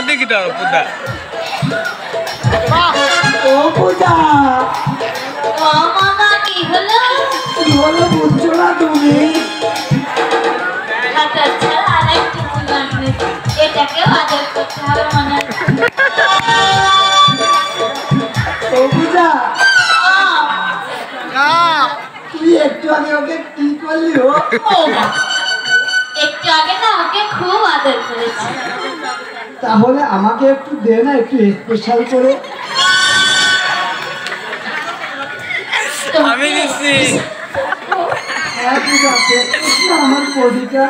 দেখি তো পূজা ও পূজা ও মামা কি হলো? কি হলো বুঝছো না তুমি? আচ্ছা ছাড়া আরেকটু বলবে, এটাকেও আদর করতে হবে মনে হয়। ও পূজা তুই একটু আগে ওকে কি করলি? ও মা, একটু আগে না ওকে খুব আদর করেছি। তাহলে আমাকে একটু দে না, একটু স্পেশাল করে। আমি নিচ্ছি। হ্যাঁ পূজা, আমার বডিটা।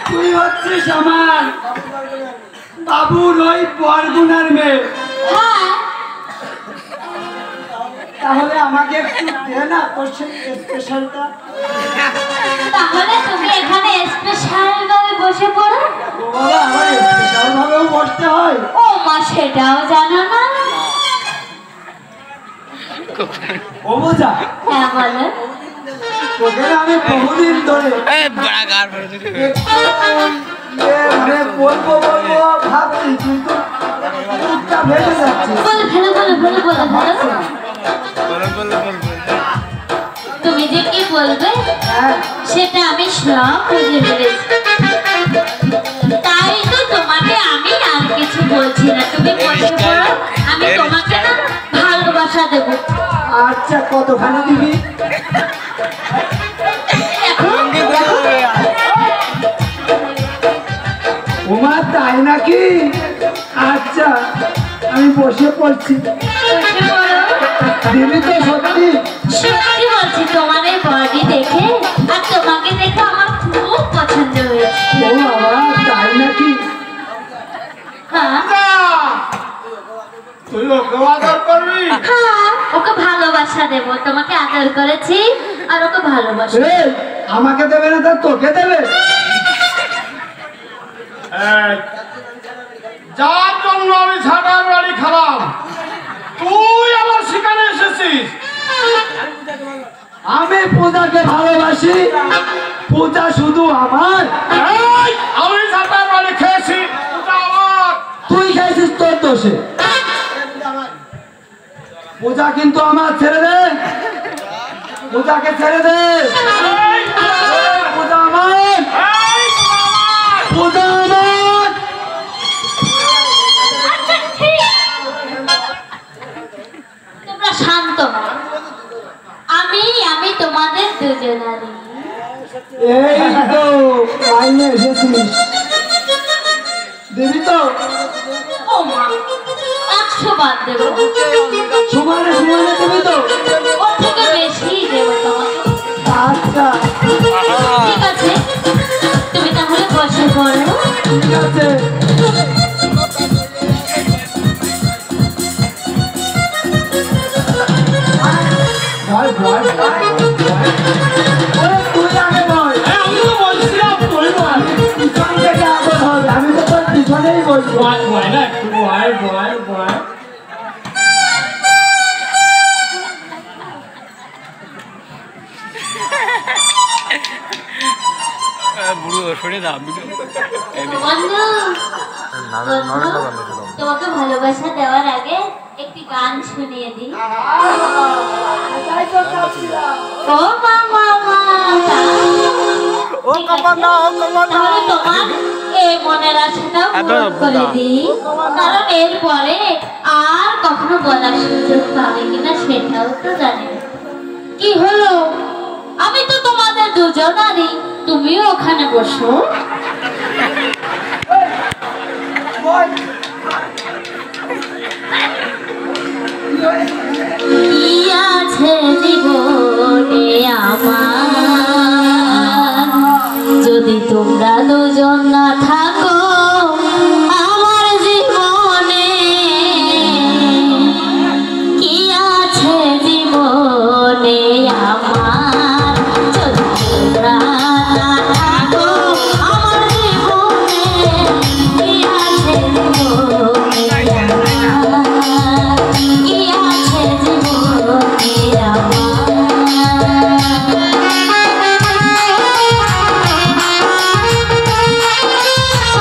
তুই হচ্ছিস আমার বাবুর ওই বরগুনার মেয়ে, হ্যাঁ তাহলে আমাকে একটু দে না তোর সেই স্পেশালটা। তাহলে তুমি এখানে স্পেশাল ভাবে বসে পড়ো। ও বাবা, আমার স্পেশাল ভাবেও বসতে হয়? ও মা, সেটাও জানো না? ও পূজা, হ্যাঁ বলো। তোকে না আমি বহুদিন ধরে মানে বলবো ভাবছি, কিন্তু মুখটা ভেঙে যাচ্ছে। বলো বলো বলো বলো বলো বলো। তুমি যে কি বলবে হ্যাঁ, সেটা আমি সব বুঝে ফেলেছি, তাই তো তোমাকে আমি আর কিছু বলছি না। তুমি বসে পড়ো, আমি তোমাকে না ভালোবাসা দেবো। আচ্ছা কতখানি দিবি? ওমা তাই নাকি? আচ্ছা আমি বসে পড়ছি। বসে পড়ো। দিবি তো সত্যি? সত্যি বলছি, তোমার এই বডি দেখে আর তোমাকে দেখে আমার খুব পছন্দ হয়েছে। ও বাবা তাই নাকি? হ্যাঁ তুই ওকে আদর করবি? হ্যাঁ, ওকে ভালোবাসা দেবো। তোমাকে আদর করেছি আর ওকে ভালোবাসা। এই, আমাকে দেবে না তো তোকে দেবে? যার জন্য আমি ঝাঁটার বাড়ি খেলাম, তুই আমার সেখানে এসেছিস। আমি পূজাকে ভালোবাসি, পূজা শুধু আমার। এই, আমি ঝাঁটার বাড়ি খেয়েছি, ওটা আমার। তুই খাইছিস তোর দোষে। পূজা কিন্তু আমার, ছেড়ে দে পূজাকে, ছেড়ে দে। এই, পূজা আমার, এই, পূজা আমার। আচ্ছা ঠিক, তোমরা শান্ত হও। আমি তোমাদের দুজনারই। এই তো লাইনে এসেছিস, দিবি তো? ও মা, 100 বার দেবো। সমানে সমানে দিবি তো? ওর থেকে বেশি দেবো তোমাকে। আচ্ছা ঠিক আছে, তুমি তাহলে বসে পড়ো। ঠিক আছে। ভয় ভয় ভয় ভয়। ওরে, তুই আগে বল। আমি তো বলছিলাম তুই বল। পিছন থেকে আগে হবে, আমি তো তোর পিছনেই বলবো। ভয় ভয় না, একটু ভয় ভয় ভয়। বুড়ো সরে যা বন্ধু, তোমাকে ভালোবাসা দেওয়ার আগে একটি গান শুনিয়ে দিই। তাই তো ভাবছিলাম। ও মামা ও কমান্ডা ও কমান্ডা তাহলে তোমার এই মনের আশাটাও পূরণ করে দিই, কারণ এরপরে আর কখনো বলার সুযোগ পাবে কিনা সেটাও তো জানি না। কি হলো, আমি তো তোমাদের দুজনারই, তুমিও ওখানে বসো। কি আছে জীবনে আমার, যদি তোমরা দুজন না থাকো আমার জীবনে। কি আছে জীবনে আমার, যদি তোমরা না থাকো আমার জীবনে। কি আছে জীবনে আমার, কি আছে জীবনে আমার। ও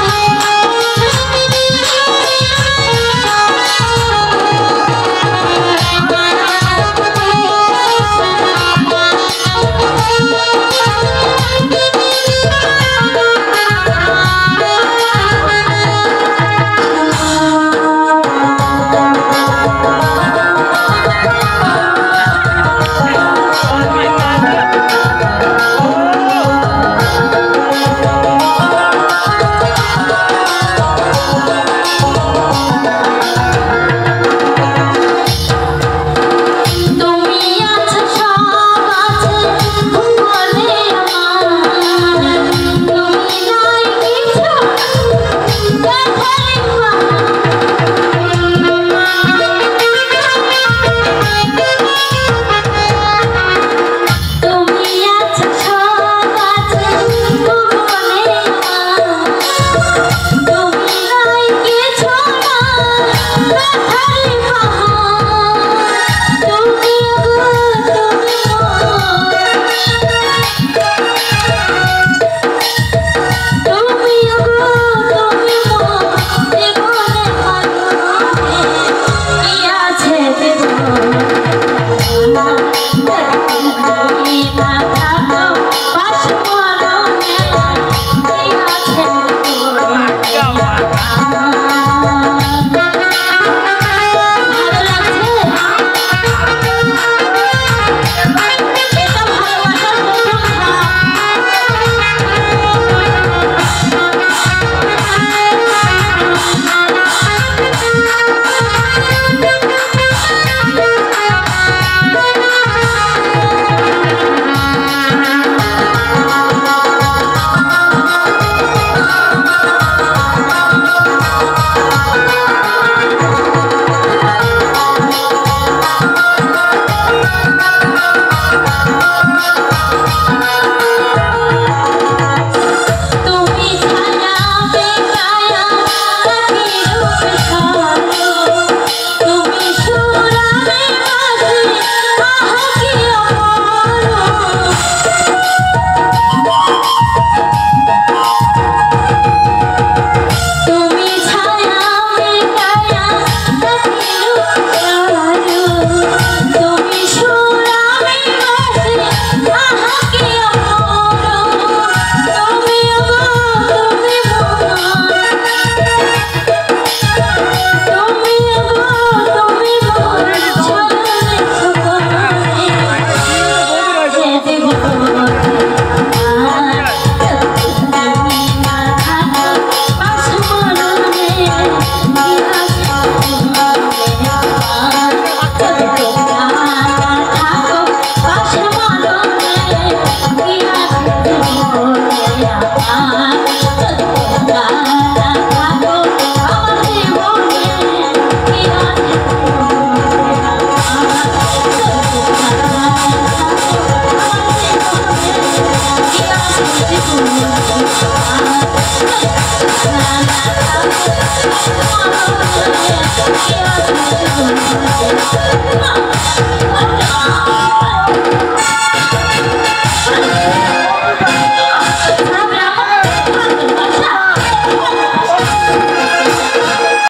আ